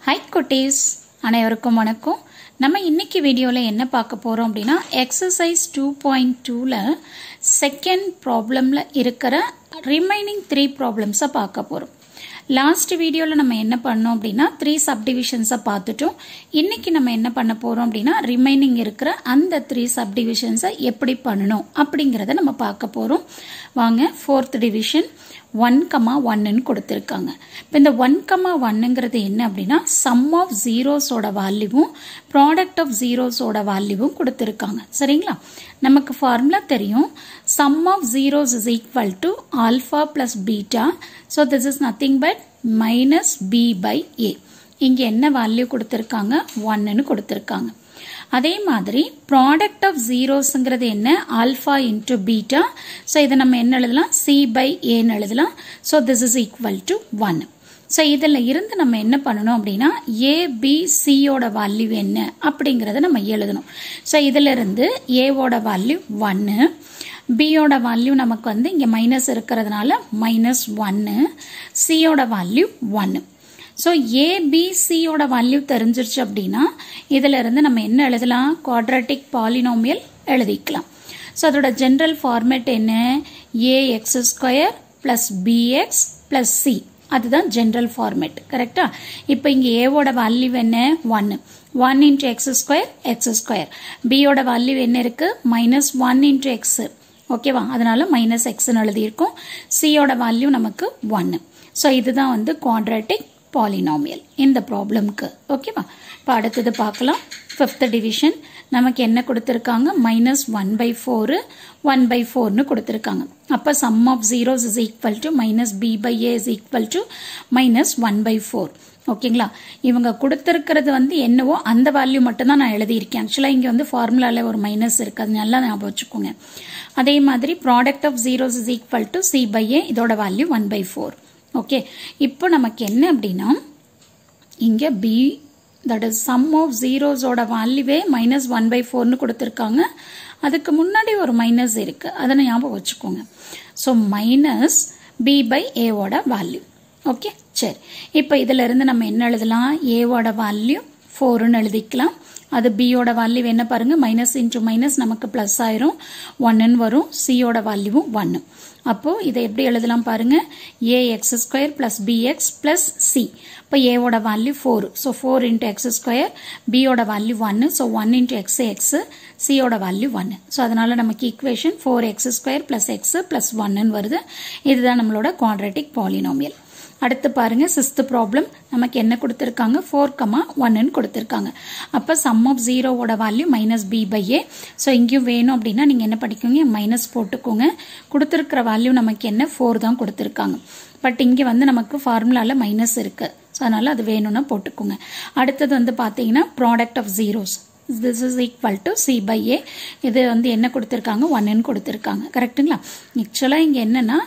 Hi குட்டீஸ், அனைவருக்கும் வணக்கம். நம்ம இன்னைக்கு வீடியோல என்ன பார்க்க போறோம் அப்படினா exercise 2.2ல செகண்ட் ப்ராப்ளம்ல இருக்கிற ரிமைனிங் 3 ப்ராப்ளம்ஸை பார்க்க போறோம். லாஸ்ட் வீடியோல நம்ம என்ன பண்ணோம் அப்படினா 3 சப்டிவிஷன்ஸை பார்த்துட்டோம். இன்னைக்கு நம்ம என்ன பண்ண போறோம் அப்படினா ரிமைனிங் இருக்கிற அந்த 3 சப்டிவிஷன்ஸை எப்படி பண்ணணும் அப்படிங்கறத நம்ம பார்க்க போறோம். வாங்க, 4th டிவிஷன் 1,1 ன்னு கொடுத்திருக்காங்க. இப்போ இந்த 1,1ங்கிறது என்ன அப்படினா சம் ஆஃப் ஜீரோஸோட வேல்யூவும் ப்ராடக்ட் ஆஃப் ஜீரோஸோட வேல்யூவும் கொடுத்திருக்காங்க. சரிங்களா? நமக்கு ஃபார்முலா தெரியும். sum of zeros is equal to alpha plus beta. So this is nothing but minus b by a. இங்க என்ன வேல்யூ கொடுத்திருக்காங்க? 1 ன்னு கொடுத்திருக்காங்க. அதே மாதிரி product of zeroஸ்ங்கிறது என்ன? alpha into beta. So இதை நம்ம என்ன எழுதலாம்? c by a ன்னு எழுதலாம். So this is equal to 1. So இதில் இருந்து நம்ம என்ன பண்ணணும் அப்படின்னா a, b, c ஓட வேல்யூ என்ன அப்படிங்கிறத நம்ம எழுதணும். So இதில் இருந்து a ஓட வேல்யூ 1, b ஓட வேல்யூ நமக்கு வந்து இங்கே மைனஸ் இருக்கிறதுனால -1, c ஓட value 1. So a, b, c ஓட வேல்யூ தெரிஞ்சிருச்சு அப்படின்னா இதில் இருந்து நம்ம என்ன எழுதலாம்? குவாட்ராட்டிக் பாலினாமியல் எழுதிக்கலாம். ஸோ அதோட ஜென்ரல் ஃபார்மேட் என்ன? ax² plus bx plus c. அதுதான் ஜென்ரல் ஃபார்மேட். கரெக்டா? இப்போ இங்க a ஓட வேல்யூ என்ன? 1. 1 into x², b ஓட வேல்யூ என்ன இருக்கு? -1 into x. ஓகேவா? அதனால -x ன்னு எழுதியிருக்கோம். c ஓட வேல்யூ நமக்கு 1. ஸோ இதுதான் வந்து குவாட்ராட்டிக் பாலினாமியல் இந்த ப்ராப்ளம்க்கு. ஓகேவா? இப்போ அடுத்தது பார்க்கலாம். 5th டிவிஷன் நமக்கு என்ன கொடுத்திருக்காங்க? -1/4 1/4 ன்னு கொடுத்திருக்காங்க. அப்ப sum of zeros is equal to -b by a is equal to -1/4. ஓகேங்களா? இவங்க கொடுத்திருக்கிறது வந்து என்னவோ அந்த வேல்யூ மட்டும் தான் நான் எழுதியிருக்கேன். ஆக்சுவலா இங்க வந்து ஃபார்முலால ஒரு மைனஸ் இருக்கு, அது நல்லா ஞாபகம் வச்சுக்கோங்க. அதே மாதிரி product of zeros is equal to c by a, இதோட வேல்யூ 1/4. ஓகே, இப்போ நமக்கு என்ன அப்படின்னா இங்க b, that is sum of zeros ஓட வேல்யூவே -1/4 ன்னு கொடுத்திருக்காங்க. அதுக்கு முன்னாடி ஒரு மைனஸ் இருக்கு, அதை ஞாபகம் வச்சுக்கோங்க. ஸோ -b by a ஓட வேல்யூ. ஓகே, சரி. இப்போ இதுல இருந்து நம்ம என்ன எழுதலாம்? a ஓட வேல்யூ 4 ன்னு எழுதிக்கலாம். அது b ஓட வேல்யூ என்ன பாருங்க? மைனஸ் இன்டூ மைனஸ் நமக்கு பிளஸ் ஆயிரும், 1 ன்னு வரும். c ஓட வேல்யூவும் 1. அப்போ இதை எப்படி எழுதலாம் பாருங்க? ax² plus bx plus c. இப்போ a ஓட value 4. So 4 into x², b ஓட value 1. So 1 into x, c ஓட வேல்யூ 1. ஸோ அதனால நமக்கு equation 4x² plus x plus 1 ன்னு வருது. இதுதான் நம்மளோட குவாட்ராட்டிக் பாலினாமியல். அடுத்து பாருங்க, 6th ப்ராப்ளம் நமக்கு என்ன கொடுத்திருக்காங்க? 4,1 ன்னு கொடுத்திருக்காங்க. அப்ப sum of 0 ஓட value -b by a. So இங்கேயும் வேணும் அப்படின்னா நீங்க என்ன படிக்கோங்க? மைனஸ் போட்டுக்கோங்க. கொடுத்திருக்கிற வேல்யூ நமக்கு என்ன? 4 தான் கொடுத்திருக்காங்க. பட் இங்க வந்து நமக்கு ஃபார்முலால மைனஸ் இருக்கு, ஸோ அதனால அது வேணும்னா போட்டுக்கோங்க. அடுத்தது வந்து பாத்தீங்கன்னா product of zeros, this is equal to c by a. இது வந்து என்ன கொடுத்திருக்காங்க? 1 ன்னு கொடுத்திருக்காங்க. கரெக்டுங்களா? ஆக்சுவலா இங்க என்னன்னா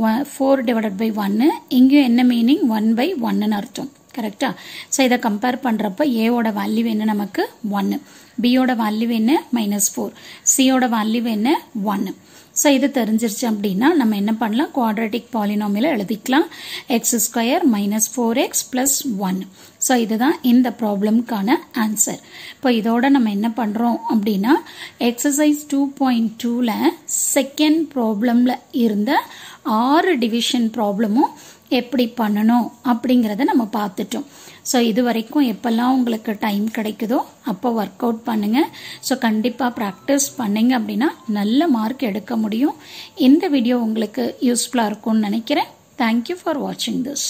4 divided by 1, இங்கேயும் என்ன மீனிங்? 1/1 ன்னு அர்த்தம். கரெக்டா? ஸோ இதை கம்பேர் பண்றப்ப a ஓட வேல்யூ என்ன நமக்கு? 1. b ஓட வேல்யூ என்ன? -4. c ஓட வேல்யூ என்ன? 1. ஸோ இது தெரிஞ்சிருச்சு அப்படின்னா நம்ம என்ன பண்ணலாம்? குவாட்ராட்டிக் பாலினாமியலை எழுதிக்கலாம். x² - 4x plus 1. ஸோ இதுதான் இந்த ப்ராப்ளம்கான ஆன்சர். இப்போ இதோட நம்ம என்ன பண்றோம் அப்படின்னா எக்ஸசைஸ் 2.2ல செகண்ட் ப்ராப்ளம்ல இருந்த 6 டிவிஷன் ப்ராப்ளமும் எப்படி பண்ணணும் அப்படிங்கறத நம்ம பார்த்துட்டோம். ஸோ இது வரைக்கும் எப்பெல்லாம் உங்களுக்கு டைம் கிடைக்குதோ அப்போ ஒர்க் அவுட் பண்ணுங்க. ஸோ கண்டிப்பாக ப்ராக்டிஸ் பண்ணீங்க அப்படின்னா நல்ல மார்க் எடுக்க முடியும். இந்த வீடியோ உங்களுக்கு யூஸ்ஃபுல்லாக இருக்கும்னு நினைக்கிறேன். தேங்க்யூ ஃபார் வாட்சிங் திஸ்.